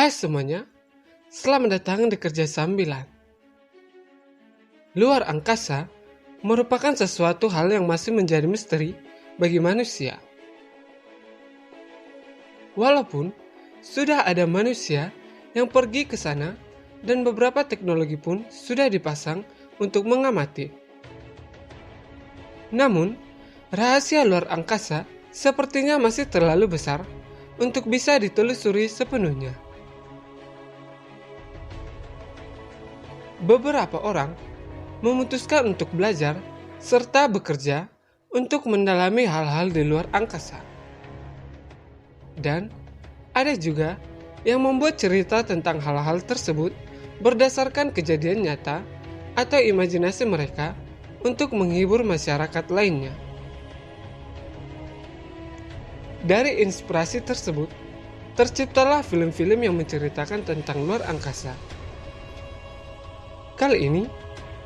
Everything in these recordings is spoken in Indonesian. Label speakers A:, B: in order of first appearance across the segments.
A: Hai semuanya, selamat datang di Kerja Sambilan. Luar angkasa merupakan sesuatu hal yang masih menjadi misteri bagi manusia. Walaupun sudah ada manusia yang pergi ke sana dan beberapa teknologi pun sudah dipasang untuk mengamati. Namun, rahasia luar angkasa sepertinya masih terlalu besar untuk bisa ditelusuri sepenuhnya. Beberapa orang memutuskan untuk belajar serta bekerja untuk mendalami hal-hal di luar angkasa. Dan ada juga yang membuat cerita tentang hal-hal tersebut berdasarkan kejadian nyata atau imajinasi mereka untuk menghibur masyarakat lainnya. Dari inspirasi tersebut, terciptalah film-film yang menceritakan tentang luar angkasa. Kali ini,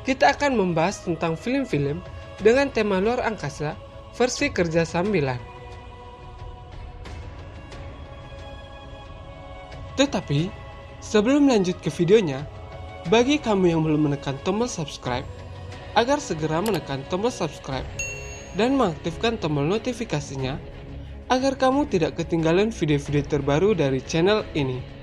A: kita akan membahas tentang film-film dengan tema luar angkasa versi Kerja Sambilan. Tetapi, sebelum lanjut ke videonya, bagi kamu yang belum menekan tombol subscribe, agar segera menekan tombol subscribe dan mengaktifkan tombol notifikasinya, agar kamu tidak ketinggalan video-video terbaru dari channel ini.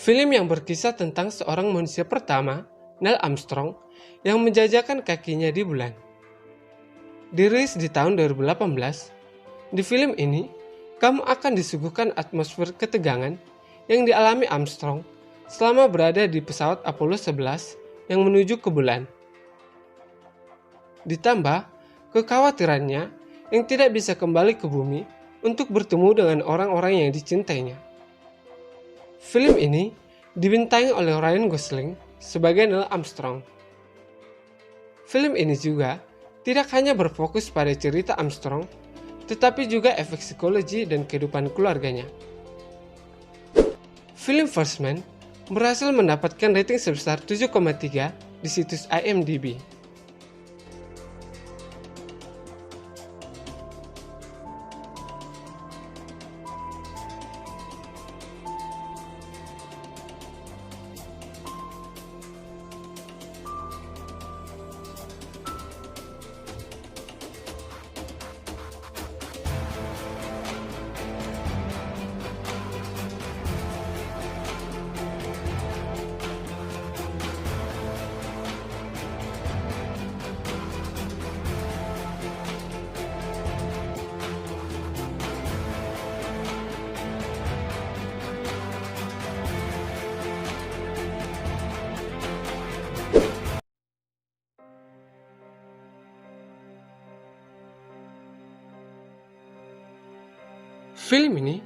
A: Film yang berkisah tentang seorang manusia pertama, Neil Armstrong, yang menjajakan kakinya di bulan. Dirilis di tahun 2018, di film ini, kamu akan disuguhkan atmosfer ketegangan yang dialami Armstrong selama berada di pesawat Apollo 11 yang menuju ke bulan. Ditambah kekhawatirannya yang tidak bisa kembali ke bumi untuk bertemu dengan orang-orang yang dicintainya. Film ini dibintangi oleh Ryan Gosling sebagai Neil Armstrong. Film ini juga tidak hanya berfokus pada cerita Armstrong, tetapi juga efek psikologi dan kehidupan keluarganya. Film First Man berhasil mendapatkan rating sebesar 7,3 di situs IMDb. Film ini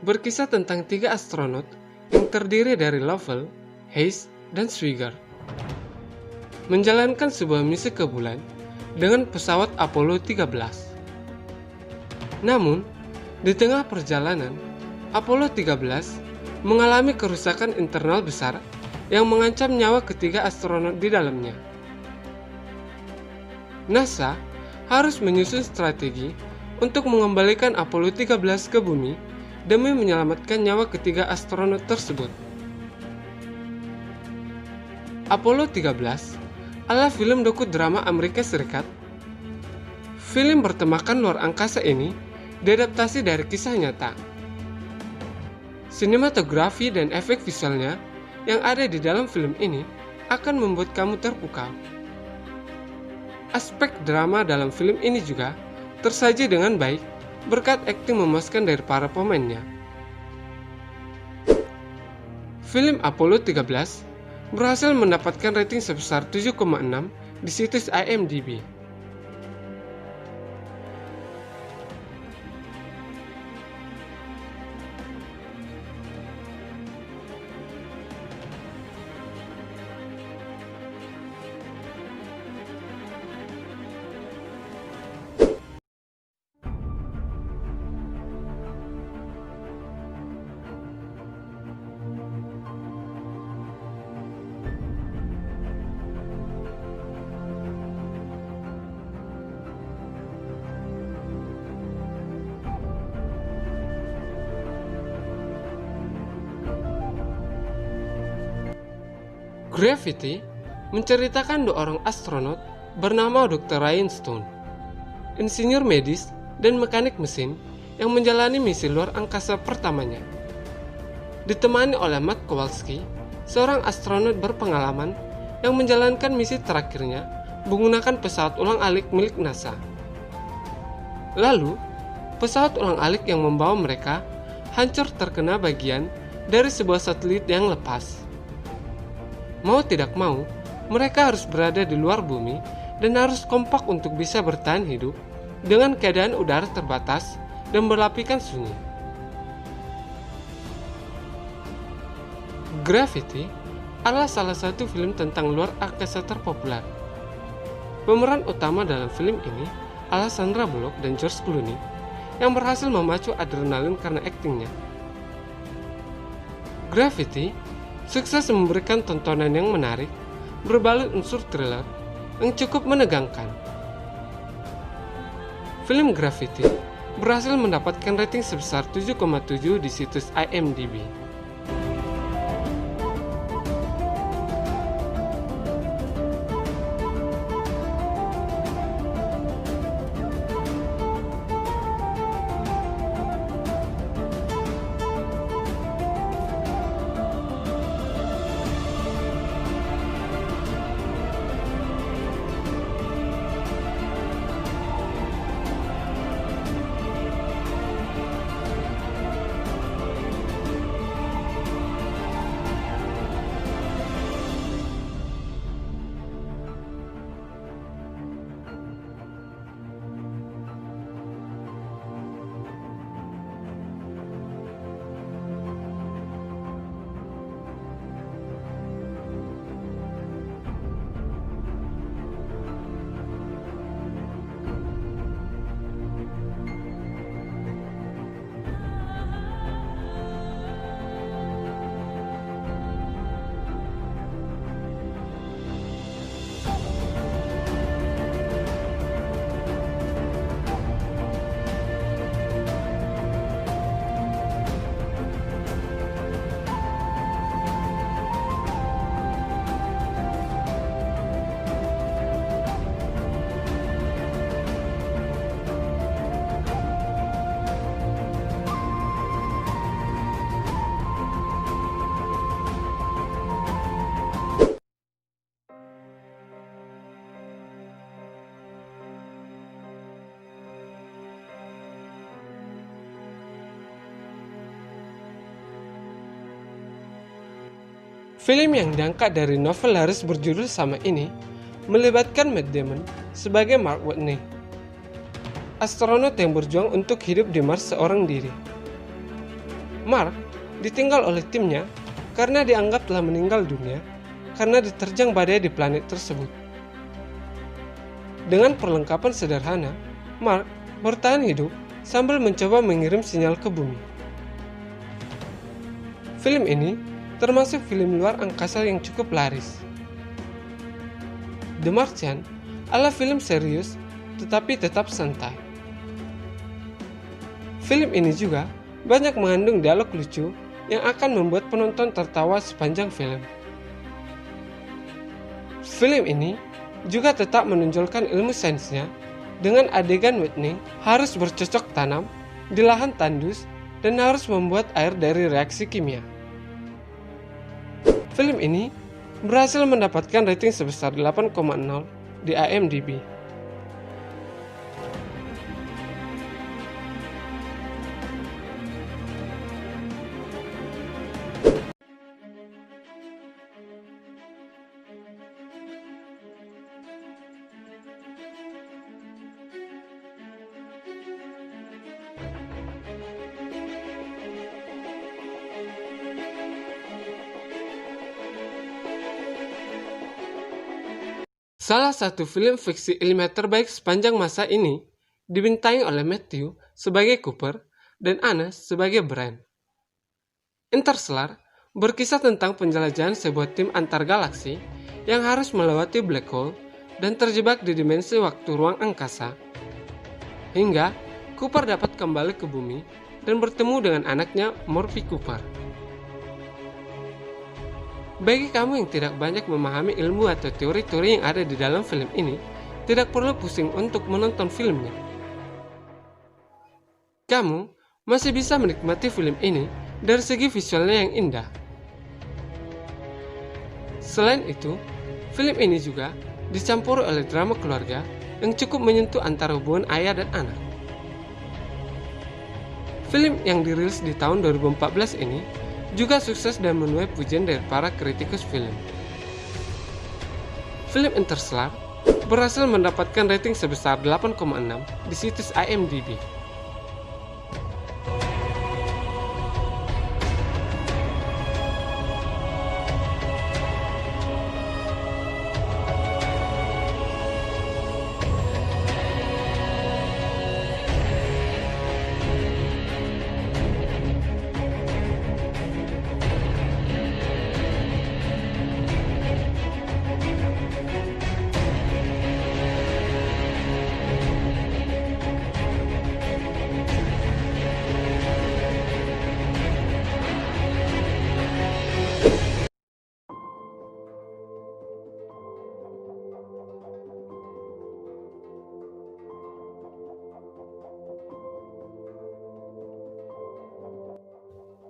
A: berkisah tentang 3 astronot yang terdiri dari Lovell, Hayes, dan Swigert menjalankan sebuah misi ke bulan dengan pesawat Apollo 13. Namun, di tengah perjalanan, Apollo 13 mengalami kerusakan internal besar yang mengancam nyawa ketiga astronot di dalamnya. NASA harus menyusun strategi untuk mengembalikan Apollo 13 ke bumi demi menyelamatkan nyawa ketiga astronot tersebut. Apollo 13 adalah film dokudrama Amerika Serikat. Film bertemakan luar angkasa ini diadaptasi dari kisah nyata. Sinematografi dan efek visualnya yang ada di dalam film ini akan membuat kamu terpukau. Aspek drama dalam film ini juga tersaji dengan baik berkat akting memuaskan dari para pemainnya. Film Apollo 13 berhasil mendapatkan rating sebesar 7,6 di situs IMDb. Gravity menceritakan dua orang astronot bernama Dr. Ryan Stone, insinyur medis dan mekanik mesin yang menjalani misi luar angkasa pertamanya. Ditemani oleh Matt Kowalski, seorang astronot berpengalaman yang menjalankan misi terakhirnya menggunakan pesawat ulang-alik milik NASA. Lalu, pesawat ulang-alik yang membawa mereka hancur terkena bagian dari sebuah satelit yang lepas. Mau tidak mau, mereka harus berada di luar bumi dan harus kompak untuk bisa bertahan hidup dengan keadaan udara terbatas dan berlapikan sunyi. Gravity adalah salah satu film tentang luar angkasa terpopuler. Pemeran utama dalam film ini adalah Sandra Bullock dan George Clooney yang berhasil memacu adrenalin karena aktingnya. Gravity sukses memberikan tontonan yang menarik, berbalut unsur thriller yang cukup menegangkan. Film Gravity berhasil mendapatkan rating sebesar 7,7 di situs IMDb. Film yang diangkat dari novel laris berjudul sama ini melibatkan Matt Damon sebagai Mark Watney, astronot yang berjuang untuk hidup di Mars seorang diri. Mark ditinggal oleh timnya karena dianggap telah meninggal dunia karena diterjang badai di planet tersebut. Dengan perlengkapan sederhana, Mark bertahan hidup sambil mencoba mengirim sinyal ke bumi. Film ini termasuk film luar angkasa yang cukup laris. The Martian adalah film serius tetapi tetap santai. Film ini juga banyak mengandung dialog lucu yang akan membuat penonton tertawa sepanjang film. Film ini juga tetap menonjolkan ilmu sainsnya dengan adegan Whitney harus bercocok tanam di lahan tandus dan harus membuat air dari reaksi kimia. Film ini berhasil mendapatkan rating sebesar 8,0 di IMDb. Salah satu film fiksi ilmiah terbaik sepanjang masa ini dibintangi oleh Matthew sebagai Cooper dan Anna sebagai Brian. Interstellar berkisah tentang penjelajahan sebuah tim antar galaksi yang harus melewati black hole dan terjebak di dimensi waktu ruang angkasa, hingga Cooper dapat kembali ke bumi dan bertemu dengan anaknya Morphy Cooper. Bagi kamu yang tidak banyak memahami ilmu atau teori-teori yang ada di dalam film ini, tidak perlu pusing untuk menonton filmnya. Kamu masih bisa menikmati film ini dari segi visualnya yang indah. Selain itu, film ini juga dicampuri oleh drama keluarga yang cukup menyentuh antara hubungan ayah dan anak. Film yang dirilis di tahun 2014 ini juga sukses dan menuai pujian dari para kritikus film. Film Interstellar berhasil mendapatkan rating sebesar 8,6 di situs IMDb.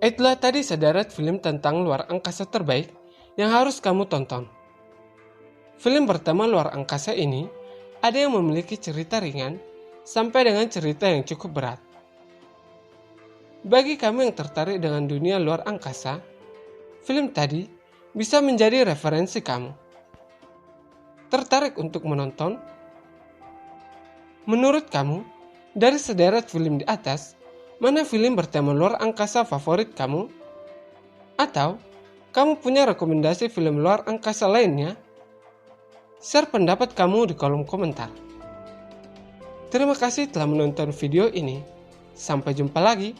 A: Itulah tadi sederet film tentang luar angkasa terbaik yang harus kamu tonton. Film pertama luar angkasa ini ada yang memiliki cerita ringan sampai dengan cerita yang cukup berat. Bagi kamu yang tertarik dengan dunia luar angkasa, film tadi bisa menjadi referensi kamu. Tertarik untuk menonton? Menurut kamu, dari sederet film di atas, mana film bertema luar angkasa favorit kamu? Atau kamu punya rekomendasi film luar angkasa lainnya? Share pendapat kamu di kolom komentar. Terima kasih telah menonton video ini. Sampai jumpa lagi.